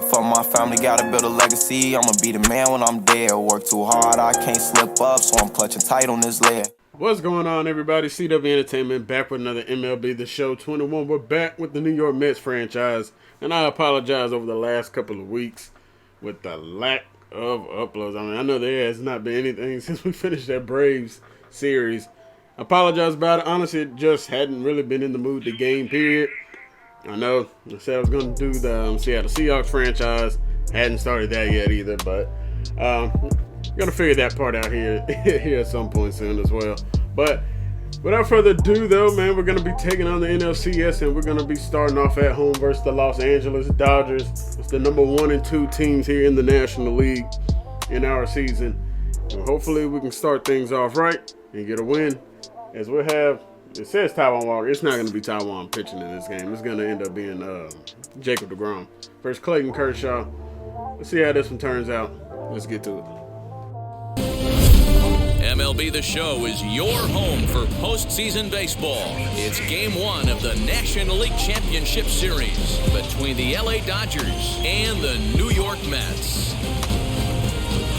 For my family, gotta build a legacy. I'ma be the man when I'm dead. Work too hard, I can't slip up, so I'm clutching tight on this leg. What's going on, everybody? CW Entertainment back with another MLB The Show 21. We're back with the New York Mets franchise, and I apologize over the last couple of weeks with the lack of uploads. I mean, I know there has not been anything since we finished that Braves series. I apologize about it. Honestly, it just hadn't really been in the mood to game, period. I know I said I was going to do the Seattle Seahawks franchise. Hadn't started that yet either, but going to figure that part out here at some point soon as well. But without further ado, though, man, we're going to be taking on the NLCS, and we're going to be starting off at home versus the Los Angeles Dodgers. It's the number 1 and 2 teams here in the National League in our season. And hopefully we can start things off right and get a win, as we'll have. It says Taijuan Walker. It's not going to be Taijuan pitching in this game. It's going to end up being Jacob DeGrom versus Clayton Kershaw. Let's see how this one turns out. Let's get to it. MLB The Show is your home for postseason baseball. It's Game 1 of the National League Championship Series between the LA Dodgers and the New York Mets.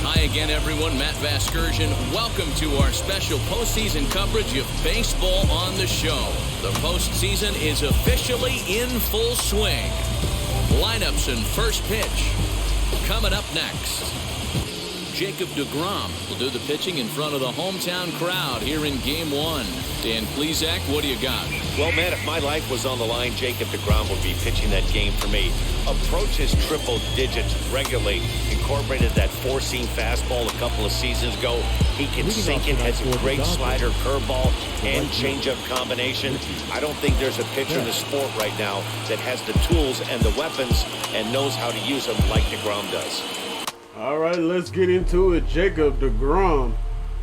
Hi again, everyone. Matt Vasgersian. Welcome to our special postseason coverage of baseball on the show. The postseason is officially in full swing. Lineups and first pitch coming up next. Jacob DeGrom will do the pitching in front of the hometown crowd here in Game 1. Dan Plesac, what do you got? Well, man, if my life was on the line, Jacob DeGrom would be pitching that game for me. Approaches triple digits regularly. Incorporated that four-seam fastball a couple of seasons ago. He can sink it, has a great slider, curveball, and changeup combination. I don't think there's a pitcher in the sport right now that has the tools and the weapons and knows how to use them like DeGrom does. All right, let's get into it. Jacob DeGrom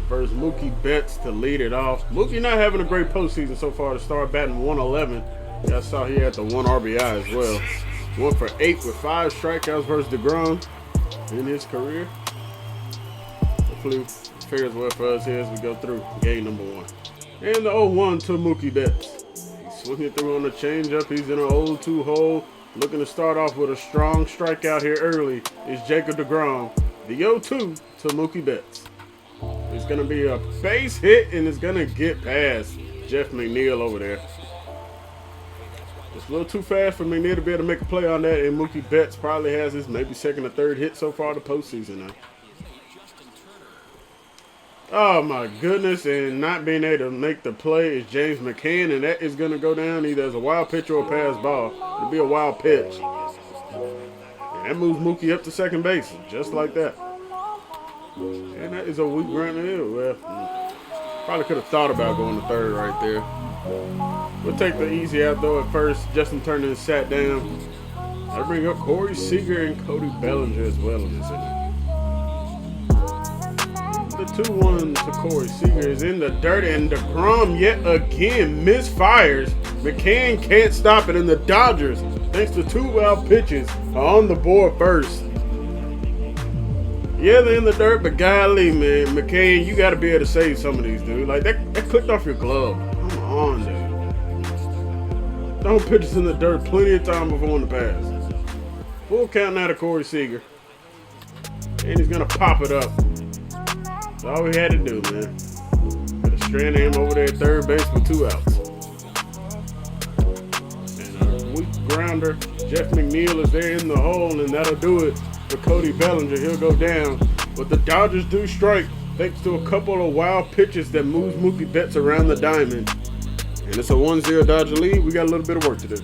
versus Mookie Betts to lead it off. Mookie not having a great postseason so far to start batting 111. I saw he had the 1 RBI as well. 1 for 8 with 5 strikeouts versus DeGrom in his career. Hopefully fares well for us here as we go through game number 1. And the 0-1 to Mookie Betts. He's swinging through on the changeup. He's in an 0-2 hole. Looking to start off with a strong strikeout here early is Jacob DeGrom. The 0-2 to Mookie Betts. It's going to be a base hit, and it's going to get past Jeff McNeil over there. It's a little too fast for McNeil to be able to make a play on that, and Mookie Betts probably has his maybe second or third hit so far the postseason now. Oh, my goodness, and not being able to make the play is James McCann, and that is going to go down either as a wild pitch or a pass ball. It'll be a wild pitch. And that moves Mookie up to second base, just like that. And that is a weak ground hill. Well, probably could have thought about going to third right there. We'll take the easy out, though, at first. Justin Turner sat down. I bring up Corey Seager and Cody Bellinger as well in this inning. The 2-1 to Corey Seager is in the dirt, and DeGrom yet again misfires. McCann can't stop it, and the Dodgers, thanks to 2 wild pitches, are on the board first. Yeah, they're in the dirt, but golly, man, McCann, you got to be able to save some of these, dude. Like, that clicked off your glove. Come on, dude. Don't pitches in the dirt plenty of time before the pass. Full count now to Corey Seager. And he's going to pop it up. That's all we had to do, man. Got a strand of him over there at third base with 2 outs. And a weak grounder. Jeff McNeil is there in the hole, and that'll do it for Cody Bellinger. He'll go down. But the Dodgers do strike thanks to a couple of wild pitches that moves Mookie Betts around the diamond. And it's a 1-0 Dodger lead. We got a little bit of work to do.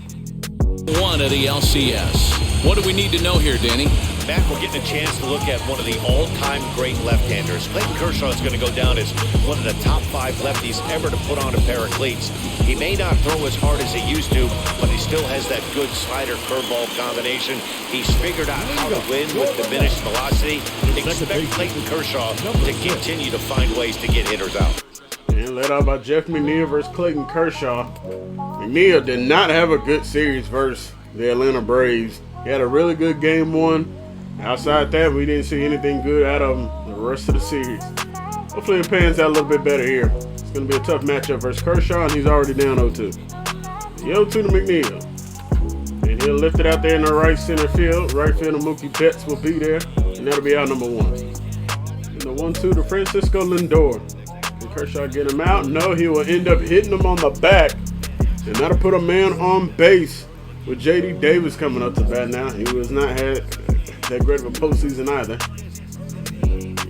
1 of the LCS. What do we need to know here, Danny? Matt, we're getting a chance to look at one of the all-time great left-handers. Clayton Kershaw is going to go down as one of the top 5 lefties ever to put on a pair of cleats. He may not throw as hard as he used to, but he still has that good slider-curveball combination. He's figured out how to win with diminished velocity. Expect Clayton Kershaw to continue to find ways to get hitters out. And led out by Jeff McNeil versus Clayton Kershaw. McNeil did not have a good series versus the Atlanta Braves. He had a really good game 1. Outside that, we didn't see anything good out of him the rest of the series. Hopefully it pans out a little bit better here. It's going to be a tough matchup versus Kershaw, and he's already down 0-2. The 0-2 to McNeil. And He'll lift it out there in the right center field. Right field of Mookie Betts will be there. And that'll be out number 1. And the 1-2 to Francisco Lindor. Can Kershaw get him out? No, he will end up hitting him on the back. And that'll put a man on base with J.D. Davis coming up to bat now. He was not had that great of a postseason either.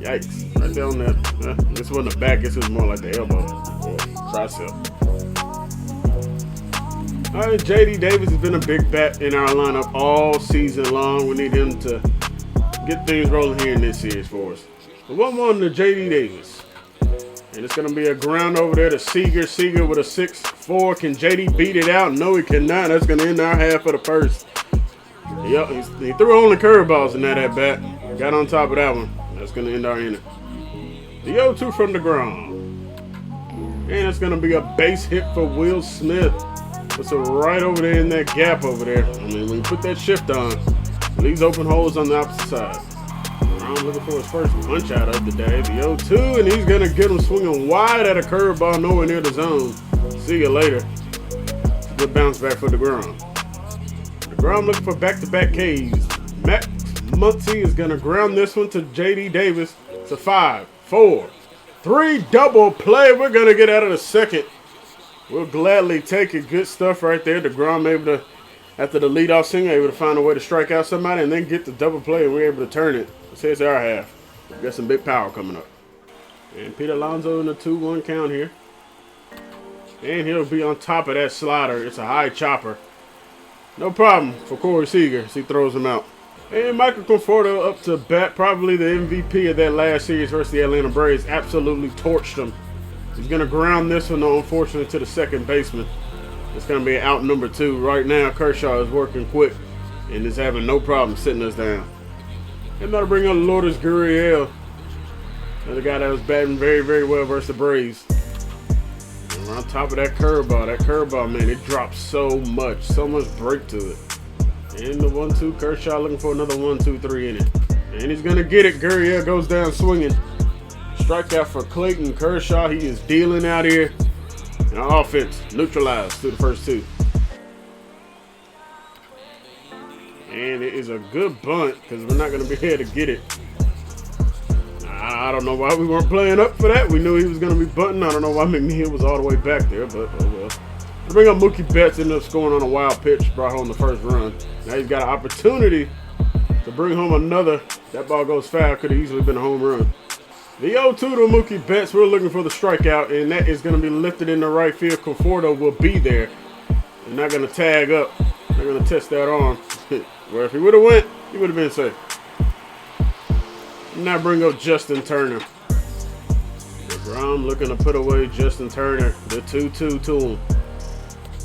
Yikes. Right there on that. This wasn't the back. This was more like the elbow or tricep. All right, J.D. Davis has been a big bat in our lineup all season long. We need him to get things rolling here in this series for us. The 1-1 to J.D. Davis. And it's going to be a ground over there to Seager. Seager with a 6-4. Can J.D. beat it out? No, he cannot. That's going to end our half of the first. Yep, he threw only curveballs in that at bat. Got on top of that one. That's going to end our inning. The 0-2 from DeGrom. And it's going to be a base hit for Will Smith. Puts it right over there in that gap over there. I mean, when you put that shift on, leaves open holes on the opposite side. I'm looking for his first punch out of the day. The 0-2, and he's going to get him swinging wide at a curveball nowhere near the zone. See you later. Good bounce back for DeGrom. DeGrom looking for back-to-back Ks. Max Muncy is going to ground this one to J.D. Davis. It's a 5, 4, 3 double play. We're going to get out of the second. We'll gladly take it. Good stuff right there. DeGrom able to, after the leadoff single, able to find a way to strike out somebody and then get the double play, and we're able to turn it. Let's say it's our half. We've got some big power coming up. And Pete Alonso in the 2-1 count here. And he'll be on top of that slider. It's a high chopper. No problem for Corey Seager as he throws him out. And Michael Conforto up to bat. Probably the MVP of that last series versus the Atlanta Braves. Absolutely torched him. He's going to ground this one, though, unfortunately, to the second baseman. It's going to be out number 2. Right now, Kershaw is working quick and is having no problem sitting us down. And that'll bring up Lourdes Gurriel, the guy that was batting very, very well versus the Braves. And we're on top of that curveball. That curveball, man, it drops so much break to it. And the 1-2, Kershaw looking for another 1-2-3 in it. And he's going to get it. Gurriel goes down swinging. Strikeout for Clayton Kershaw. He is dealing out here. And our offense neutralized through the first 2. And it is a good bunt because we're not going to be here to get it. I don't know why we weren't playing up for that. We knew he was going to be bunting. I don't know why Mcneau was all the way back there, but oh well. To bring up Mookie Betts, ended up scoring on a wild pitch, brought home the first run. Now he's got an opportunity to bring home another. That ball goes foul. Could have easily been a home run. The 0-2 to Mookie Betts. We're looking for the strikeout, and that is going to be lifted in the right field. Conforto will be there. They're not going to tag up. They're going to test that arm. Where if he would have went, he would have been safe. Now bring up Justin Turner. DeGrom looking to put away Justin Turner. The 2-2 to him.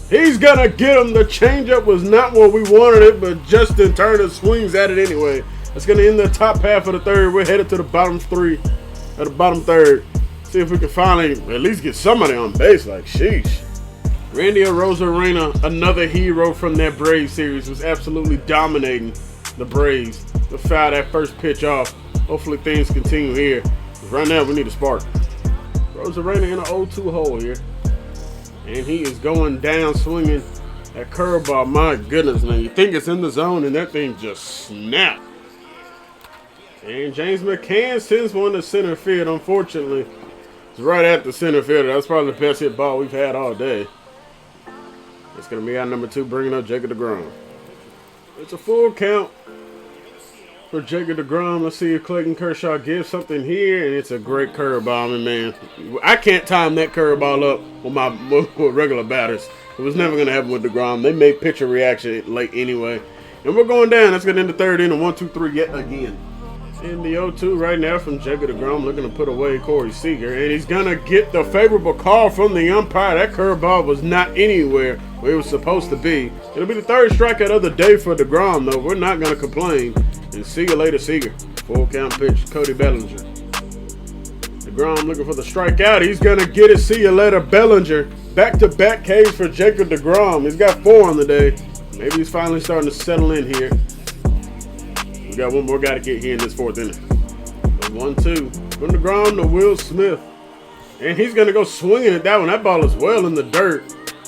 He's going to get him. The changeup was not what we wanted it, but Justin Turner swings at it anyway. That's going to end the top half of the third. We're headed to the bottom 3 of the bottom third. See if we can finally at least get somebody on base. Like, sheesh. Randy Arozarena, another hero from that Braves series, was absolutely dominating the Braves. To foul that first pitch off. Hopefully things continue here. Right now we need a spark. Arozarena in an 0-2 hole here. And he is going down swinging that curveball. My goodness, man. You think it's in the zone and that thing just snapped. And James McCann sends one to center field. Unfortunately, it's right at the center fielder. That's probably the best hit ball we've had all day. It's going to be out number 2, bringing up Jacob DeGrom. It's a full count for Jacob DeGrom. Let's see if Clayton Kershaw gives something here, and it's a great curveball. And man, I can't time that curveball up with regular batters. It was never going to happen with DeGrom. They made pitcher reaction late anyway. And we're going down. That's going to end the third inning. 1-2-3 yet again. In the 0-2 right now from Jacob DeGrom, looking to put away Corey Seager. And he's going to get the favorable call from the umpire. That curveball was not anywhere where it was supposed to be. It'll be the third strikeout of the day for DeGrom, though. We're not going to complain. And see you later, Seager. Full count pitch, Cody Bellinger. DeGrom looking for the strikeout. He's going to get it. See you later, Bellinger. Back-to-back Ks for Jacob DeGrom. He's got 4 on the day. Maybe he's finally starting to settle in here. We got one more guy to get here in this 4th inning. 1-2 from DeGrom to Will Smith. And he's going to go swinging at that one. That ball is well in the dirt.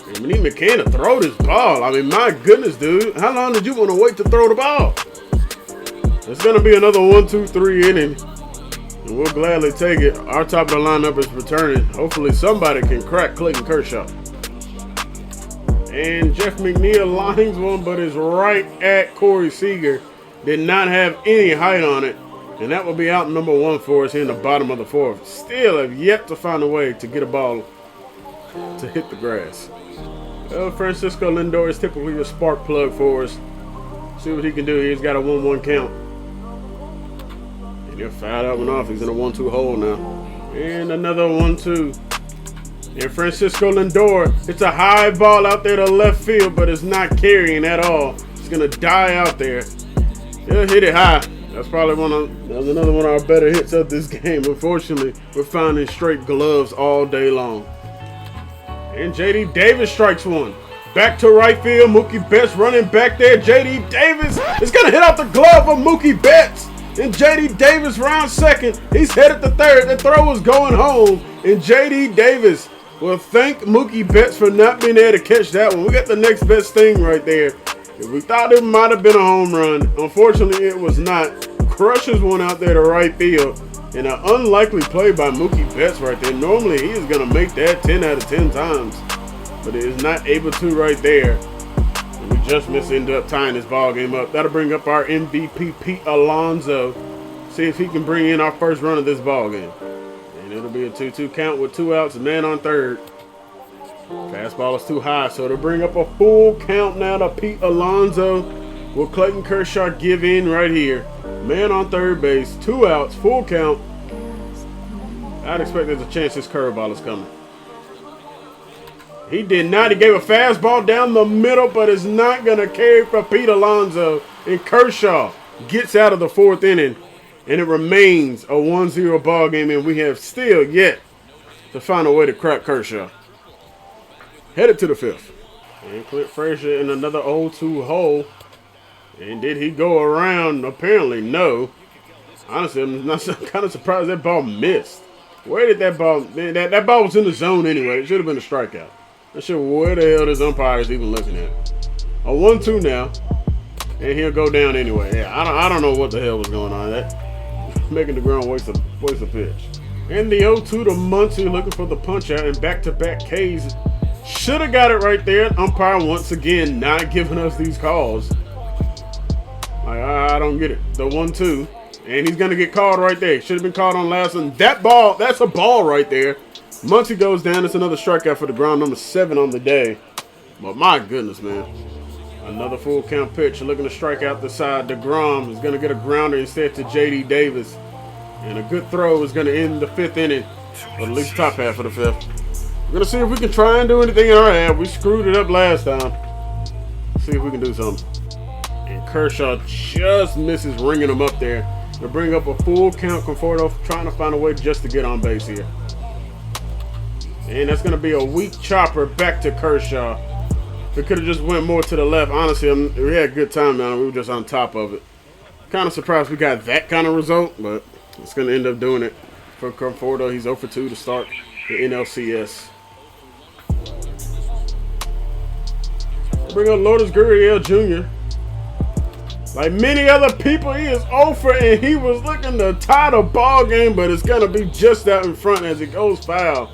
And we need McCann to throw this ball. I mean, my goodness, dude. How long did you want to wait to throw the ball? It's going to be another 1-2-3 inning. And we'll gladly take it. Our top of the lineup is returning. Hopefully somebody can crack Clayton Kershaw. And Jeff McNeil lines one, but is right at Corey Seager. Did not have any height on it. And that will be out number 1 for us here in the bottom of the 4th. Still have yet to find a way to get a ball to hit the grass. Well, Francisco Lindor is typically a spark plug for us. See what he can do. He's got a 1-1 count. And he'll foul that one off. He's in a 1-2 hole now. And another 1-2. And Francisco Lindor, it's a high ball out there to left field, but it's not carrying at all. It's going to die out there. He'll hit it high. That's probably another one of our better hits of this game. Unfortunately, we're finding straight gloves all day long. And J.D. Davis strikes one. Back to right field. Mookie Betts running back there. J.D. Davis is going to hit out the glove of Mookie Betts. And J.D. Davis round second. He's headed to third. The throw is going home. And J.D. Davis will thank Mookie Betts for not being able to catch that one. We got the next best thing right there. If we thought it might have been a home run, unfortunately it was not. Crushes one out there to right field. And an unlikely play by Mookie Betts right there. Normally he is going to make that 10 out of 10 times. But he is not able to right there. And we just ended up tying this ball game up. That'll bring up our MVP, Pete Alonso. See if he can bring in our first run of this ball game. And it'll be a 2-2 count with 2 outs and man on third. Fastball is too high, so it'll bring up a full count now to Pete Alonso. Will Clayton Kershaw give in right here? Man on third base, 2 outs, full count. I'd expect there's a chance this curveball is coming. He did not. He gave a fastball down the middle, but it's not going to carry for Pete Alonso. And Kershaw gets out of the 4th inning, and it remains a 1-0 ball game, and we have still yet to find a way to crack Kershaw. Headed to the 5th. And Clint Frazier in another 0-2 hole. And did he go around? Apparently, no. Honestly, I'm kind of surprised that ball missed. Where did that ball? Man, that ball was in the zone anyway. It should have been a strikeout. Not sure where the hell this umpire is even looking at. A 1-2 now. And he'll go down anyway. Yeah, I don't know what the hell was going on. That making the ground waste a pitch. And the 0-2 to Muncy looking for the punch out and back-to-back Ks. Should have got it right there. Umpire once again not giving us these calls. I don't get it. The 1-2. And he's going to get called right there. Should have been called on last one. That ball, that's a ball right there. Muncy goes down. It's another strikeout for DeGrom, number 7 on the day. But my goodness, man. Another full count pitch. Looking to strike out the side. DeGrom is going to get a grounder instead to J.D. Davis. And a good throw is going to end the 5th inning. Or at least top half of the 5th. We're going to see if we can try and do anything in our half. We screwed it up last time. See if we can do something. And Kershaw just misses ringing him up there. To bring up a full count. Conforto trying to find a way just to get on base here. And that's going to be a weak chopper back to Kershaw. We could have just went more to the left. Honestly, we had a good time now. We were just on top of it. Kind of surprised we got that kind of result, but it's going to end up doing it for Conforto. He's 0-2 to start the NLCS. Bring up Lourdes Gurriel Jr. Like many other people, he is 0-for, and he was looking to tie the ball game, but it's going to be just out in front as it goes foul.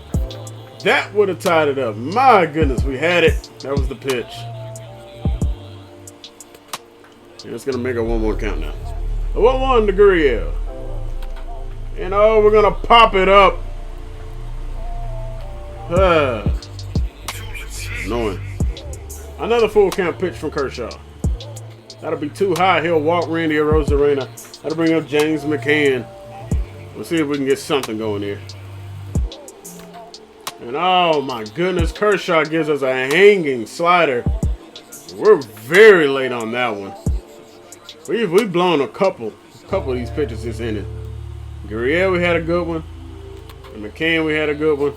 That would have tied it up. My goodness, we had it. That was the pitch. And it's going to make a 1-1 count now. A 1-1 to Gurriel. And we're going to pop it up. Annoying. Another full count pitch from Kershaw. That'll be too high. He'll walk Randy Arozarena. That'll bring up James McCann. We'll see if we can get something going here. And oh my goodness, Kershaw gives us a hanging slider. We're very late on that one. We've blown a couple of these pitches this inning. Gurriel, we had a good one. And McCann, we had a good one.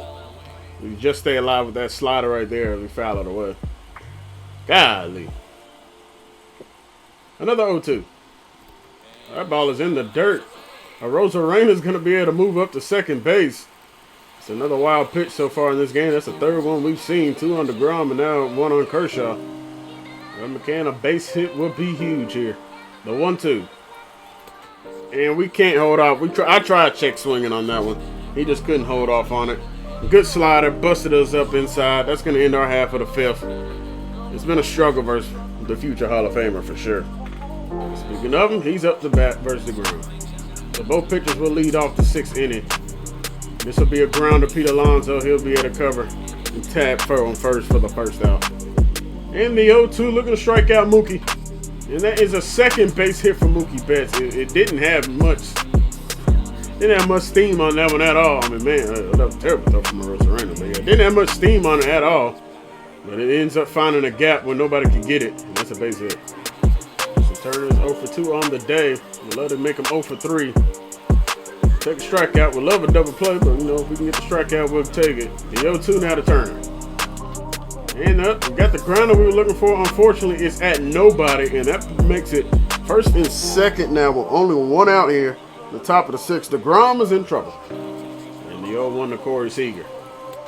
We just stay alive with that slider right there as we foul it away. Golly. Another 0-2. That ball is in the dirt. Arozarena is going to be able to move up to second base. It's another wild pitch so far in this game. That's the third one we've seen. 2 on DeGrom and now 1 on Kershaw. Well, McCann, a base hit would be huge here. The 1-2. And we can't hold off. I tried check swinging on that one. He just couldn't hold off on it. Good slider. Busted us up inside. That's going to end our half of the 5th. It's been a struggle versus the future Hall of Famer for sure. Speaking of him, he's up to bat versus DeGrom. So both pitchers will lead off the 6th inning. This will be a grounder. Pete Alonso, he'll be able to cover and tap on first for the first out. And the 0-2 looking to strike out Mookie. And that is a second base hit for Mookie Betts. It didn't have much steam on that one at all. I mean, man, that was terrible throw from Arena. But yeah, didn't have much steam on it at all. But it ends up finding a gap when nobody could get it. And that's a base hit. So Turner's 0 for 2 on the day. We'd love to make him 0 for 3. Take a strikeout. We'd love a double play, but, if we can get the strikeout, we'll take it. The 0-2 now to Turner. And we got the grounder we were looking for. Unfortunately, it's at nobody, and that makes it 1st and 2nd now with only 1 out here. The top of the 6th. DeGrom is in trouble. And the 0-1 to Corey Seager.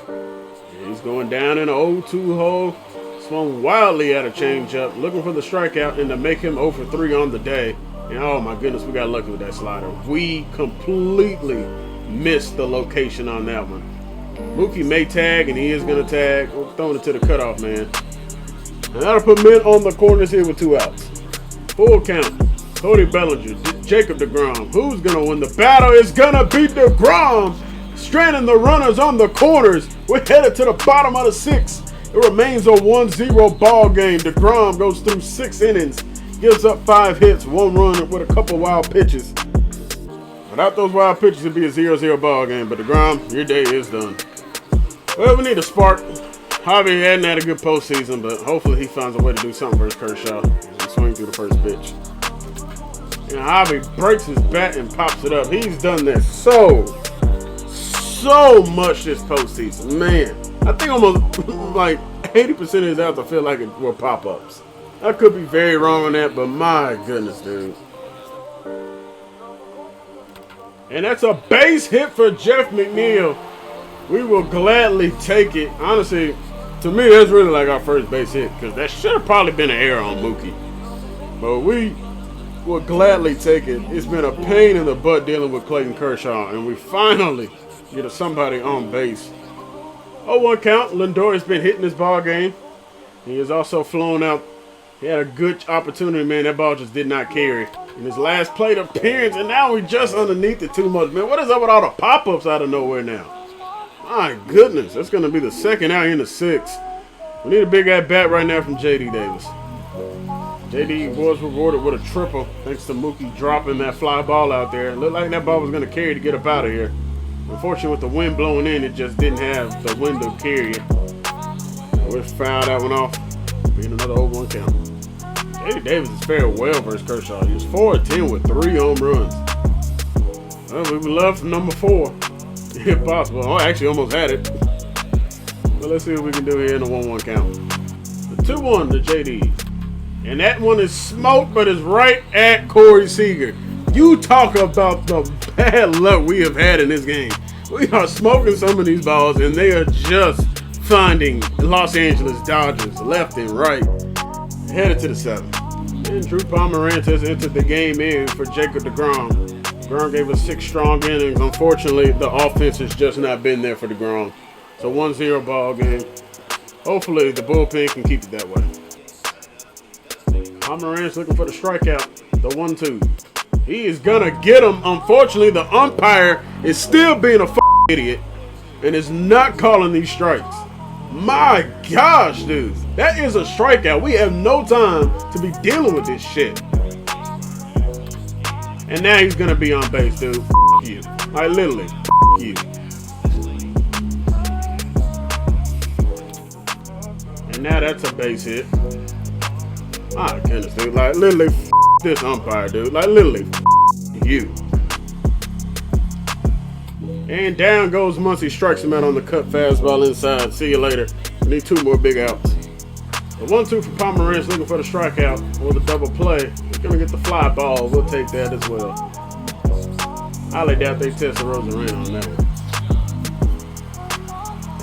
And he's going down in an 0-2 hole. Swung wildly at a changeup, looking for the strikeout and to make him 0 for 3 on the day. And oh my goodness, we got lucky with that slider. We completely missed the location on that one. Mookie may tag, and he is going to tag. We're throwing it to the cutoff, man. And that'll put men on the corners here with 2 outs. Full count. Cody Bellinger, Jacob DeGrom. Who's going to win the battle? It's going to be DeGrom. Stranding the runners on the corners. We're headed to the bottom of the 6th. It remains a 1-0 ball game. DeGrom goes through 6 innings. Gives up 5 hits, 1 run with a couple wild pitches. Without those wild pitches, it'd be a 0-0 ball game. But DeGrom, your day is done. Well, we need a spark. Javi hadn't had a good postseason, but hopefully he finds a way to do something versus Kershaw and swing through the first pitch. And Javi breaks his bat and pops it up. He's done that so much this postseason. Man, I think almost like 80% of his outs I feel like it were pop-ups. I could be very wrong on that, but my goodness, dude. And that's a base hit for Jeff McNeil. We will gladly take it. Honestly, to me, that's really like our first base hit because that should have probably been an error on Mookie. But we will gladly take it. It's been a pain in the butt dealing with Clayton Kershaw, and we finally get somebody on base. 0-1 count. Lindor has been hitting this ball game. He has also flown out. He had a good opportunity, man. That ball just did not carry. In his last plate appearance, and now we just underneath it too much, man. What is up with all the pop-ups out of nowhere now? My goodness, that's going to be the 2nd out in the 6th. We need a big at-bat right now from J.D. Davis. J.D. was rewarded with a triple thanks to Mookie dropping that fly ball out there. It looked like that ball was going to carry to get up out of here. Unfortunately, with the wind blowing in, it just didn't have the wind to carry it. We'll foul that one off. Being another 0-1 count. J.D. Davis has fared well versus Kershaw. He was 4-10 with 3 home runs. Well, we would love number 4. If possible. Oh, actually almost had it. But let's see what we can do here in the 1-1 count. The 2-1 to JD. And that one is smoked, but it's right at Corey Seager. You talk about the bad luck we have had in this game. We are smoking some of these balls, and they are just finding Los Angeles Dodgers left and right. Headed to the 7th. And Drew Pomeranz has entered the game in for Jacob DeGrom. DeGrom gave us 6 strong innings. Unfortunately, the offense has just not been there for DeGrom. It's a 1-0 ball game. Hopefully, the bullpen can keep it that way. Pomeranz looking for the strikeout. The 1-2. He is going to get him. Unfortunately, the umpire is still being a idiot and is not calling these strikes. My gosh, dude. That is a strikeout. We have no time to be dealing with this shit. And now he's going to be on base, dude. You. Like, literally, you. And now that's a base hit. My goodness, dude. Like, literally, this umpire, dude. Like, literally, you. And down goes Muncy. Strikes him out on the cut fastball inside. See you later. We need 2 more big outs. The 1-2 for Pomeranz looking for the strikeout or the double play. He's going to get the fly ball. We'll take that as well. Highly doubt they test the Rosarena on that one.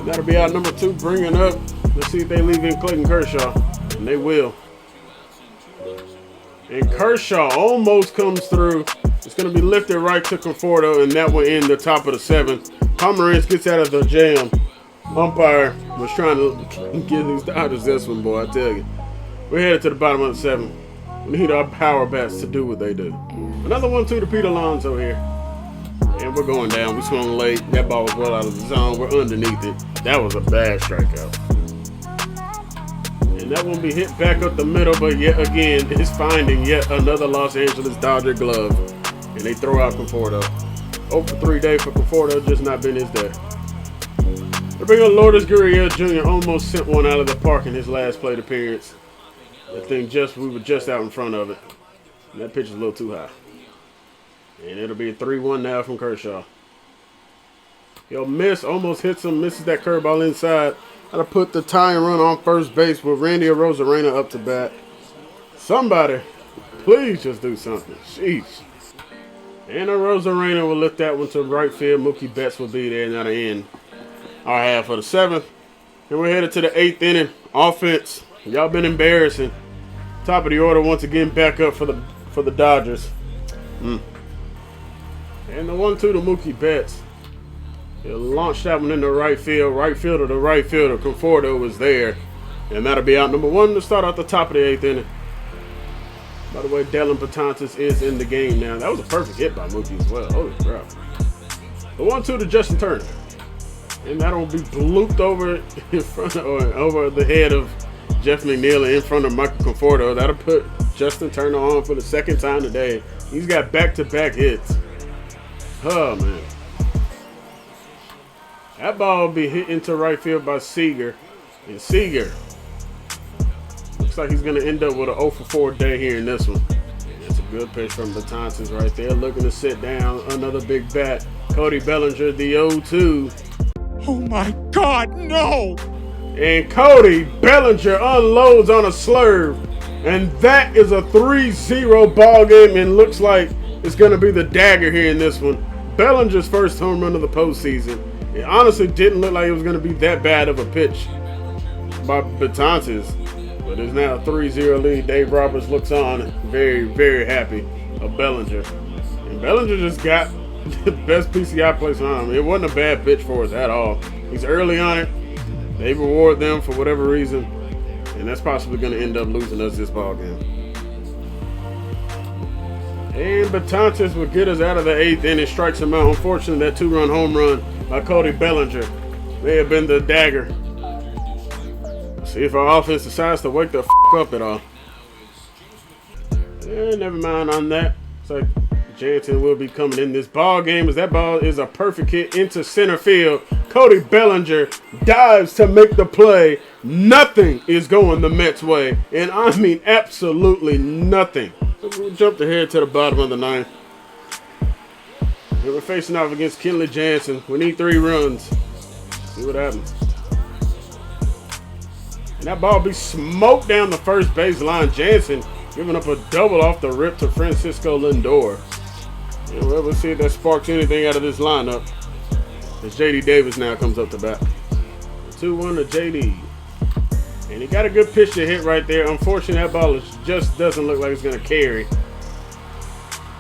That'll be out number 2, bringing up. Let's see if they leave in Clayton Kershaw. And they will. And Kershaw almost comes through. It's going to be lifted right to Conforto, and that will end the top of the 7th. Pomeranz gets out of the jam. Umpire was trying to give these Dodgers this one, boy, I tell you. We're headed to the bottom of the 7th. We need our power bats to do what they do. Another 1-2 to Pete Alonso here. And we're going down. We swung late. That ball was well out of the zone. We're underneath it. That was a bad strikeout. And that won't be hit back up the middle, but yet again, it's finding yet another Los Angeles Dodger glove. And they throw out Conforto. 0 for 3 day for Conforto, just not been his day. They bring on Lourdes Gurriel Jr. Almost sent one out of the park in his last plate appearance. That thing we were just out in front of it. And that pitch is a little too high. And it'll be a 3-1 now from Kershaw. He'll miss, almost hits him, misses that curveball inside. Got to put the tying run on first base with Randy Arozarena up to bat. Somebody, please just do something. Jeez. And Arozarena will lift that one to right field. Mookie Betts will be there, not an end. Our half of the 7th. And we're headed to the 8th inning. Offense. Y'all been embarrassing. Top of the order once again, back up for the Dodgers. And the 1-2 to Mookie Betts. He'll launch that one into right field. Right fielder to right fielder. Conforto was there. And that'll be out number 1 to start out the top of the 8th inning. By the way, Dellin Betances is in the game now. That was a perfect hit by Mookie as well. Holy crap. The 1-2 to Justin Turner. And that'll be blooped over in front of, or over the head of Jeff McNeil in front of Michael Conforto. That'll put Justin Turner on for the 2nd time today. He's got back-to-back hits. Oh, man. That ball will be hit into right field by Seager. And Seager looks like he's going to end up with an 0 for 4 day here in this one. And that's a good pitch from Betances right there. Looking to sit down. Another big bat. Cody Bellinger, the 0-2. Oh my God, no! And Cody Bellinger unloads on a slurve. And that is a 3-0 ball game, and looks like it's going to be the dagger here in this one. Bellinger's first home run of the postseason. It honestly didn't look like it was going to be that bad of a pitch by Betances. But it's now a 3-0 lead. Dave Roberts looks on very, very happy of Bellinger. And Bellinger just got the best PCI place on him. It wasn't a bad pitch for us at all. He's early on it. They reward them for whatever reason. And that's possibly going to end up losing us this ball game. And Betances will get us out of the 8th inning, strikes him out. Unfortunately, that 2-run home run by Cody Bellinger may have been the dagger. Let's see if our offense decides to wake the f up at all. Never mind on that. It's like Jansen will be coming in this ball game, as that ball is a perfect hit into center field. Cody Bellinger dives to make the play. Nothing is going the Mets' way, and I mean absolutely nothing. So we'll jump ahead to the bottom of the 9th. And we're facing off against Kendall Jansen. We need 3 runs. See what happens. And that ball be smoked down the first base line. Jansen giving up a double off the rip to Francisco Lindor. And we'll see if that sparks anything out of this lineup, as J.D. Davis now comes up to bat. 2-1 to J.D. And he got a good pitch to hit right there. Unfortunately, that ball just doesn't look like it's going to carry.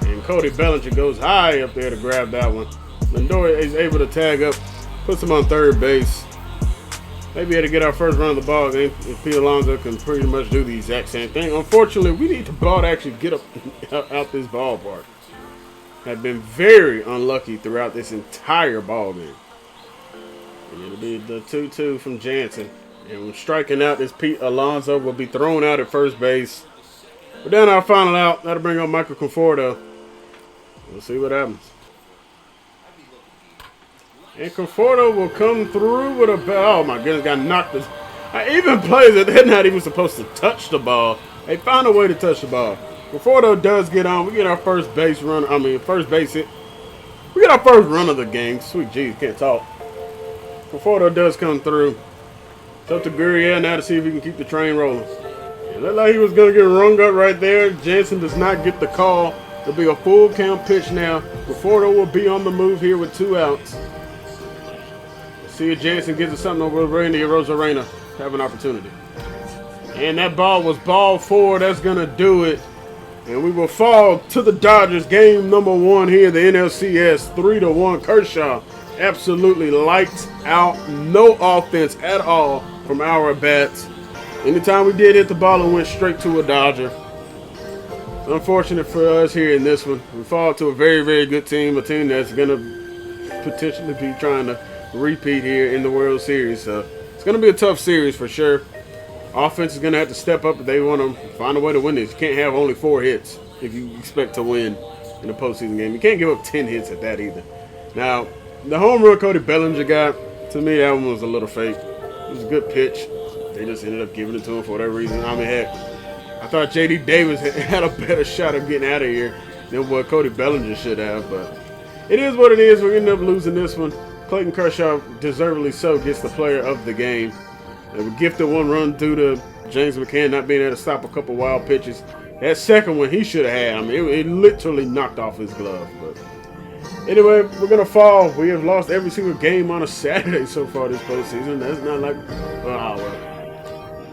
And Cody Bellinger goes high up there to grab that one. Lindor is able to tag up, puts him on third base. Maybe able to get our first run of the ball game. If Pete Alonso can pretty much do the exact same thing. Unfortunately, we need the ball to actually get up out this ballpark. Have been very unlucky throughout this entire ball game. And it'll be the 2-2 from Jansen. And when striking out, this Pete Alonso will be thrown out at first base. We're down our final out. That'll bring up Michael Conforto. We'll see what happens. And Conforto will come through with a ball. Oh my goodness, got knocked. Even plays that they're not even supposed to touch the ball. They found a way to touch the ball. Conforto does get on. We get our first base run. First base hit. We get our first run of the game. Sweet jeez, can't talk. Conforto does come through. It's up to Gurriel now to see if he can keep the train rolling. It looked like he was going to get rung up right there. Jansen does not get the call. It'll be a full count pitch now. Conforto will be on the move here with 2 outs. Let's See if Jansen gets us something over Randy Rosarena. Have an opportunity. And that ball was ball 4. That's going to do it. And we will fall to the Dodgers. Game number 1 here, the NLCS. 3-1. Kershaw absolutely lights out. No offense at all from our bats. Anytime we did hit the ball, it went straight to a Dodger. Unfortunate for us here in this one. We fall to a very, very good team. A team that's going to potentially be trying to repeat here in the World Series. So it's going to be a tough series for sure. Offense is going to have to step up if they want to find a way to win this. You can't have only 4 hits if you expect to win in a postseason game. You can't give up 10 hits at that either. Now, the home run Cody Bellinger got, to me, that one was a little fake. It was a good pitch. They just ended up giving it to him for whatever reason. I mean, heck, I thought J.D. Davis had a better shot of getting out of here than what Cody Bellinger should have. But it is what it is. We're ended up losing this one. Clayton Kershaw, deservedly so, gets the player of the game. We gifted 1 run due to James McCann not being able to stop a couple wild pitches. That second one he should have had. I mean, it literally knocked off his glove. But anyway, we're going to fall. We have lost every single game on a Saturday so far this postseason. That's not like, well.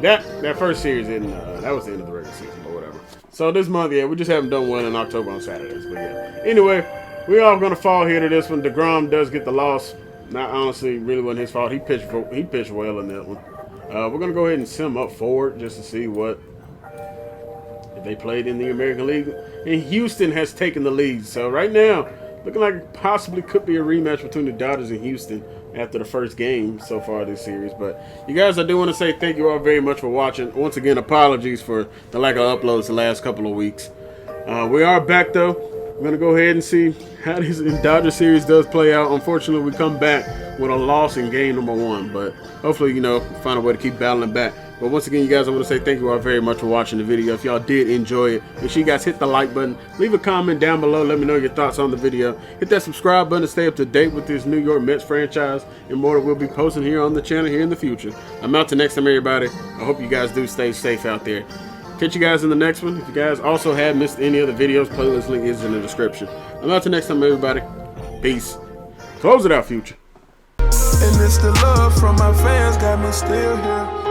That first series, that was the end of the regular season, but whatever. So this month, yeah, we just haven't done one in October on Saturdays. But yeah. Anyway, we are going to fall here to this one. DeGrom does get the loss. Not honestly, really wasn't his fault. He pitched well in that one. We're going to go ahead and send him up forward just to see if they played in the American League. And Houston has taken the lead. So right now, looking like it possibly could be a rematch between the Dodgers and Houston after the first game so far this series. But you guys, I do want to say thank you all very much for watching. Once again, apologies for the lack of uploads the last couple of weeks. We are back, though. I'm going to go ahead and see how this Dodger series does play out. Unfortunately, we come back with a loss in game number 1. But hopefully, find a way to keep battling back. But once again, you guys, I want to say thank you all very much for watching the video. If y'all did enjoy it, make sure you guys hit the like button. Leave a comment down below. Let me know your thoughts on the video. Hit that subscribe button to stay up to date with this New York Mets franchise and more that we'll be posting here on the channel here in the future. I'm out till next time, everybody. I hope you guys do stay safe out there. Catch you guys in the next one. If you guys also have missed any other videos, playlist link is in the description. I'm out till next time, everybody. Peace. Close it out, Future. And it's the love from my fans got me still here.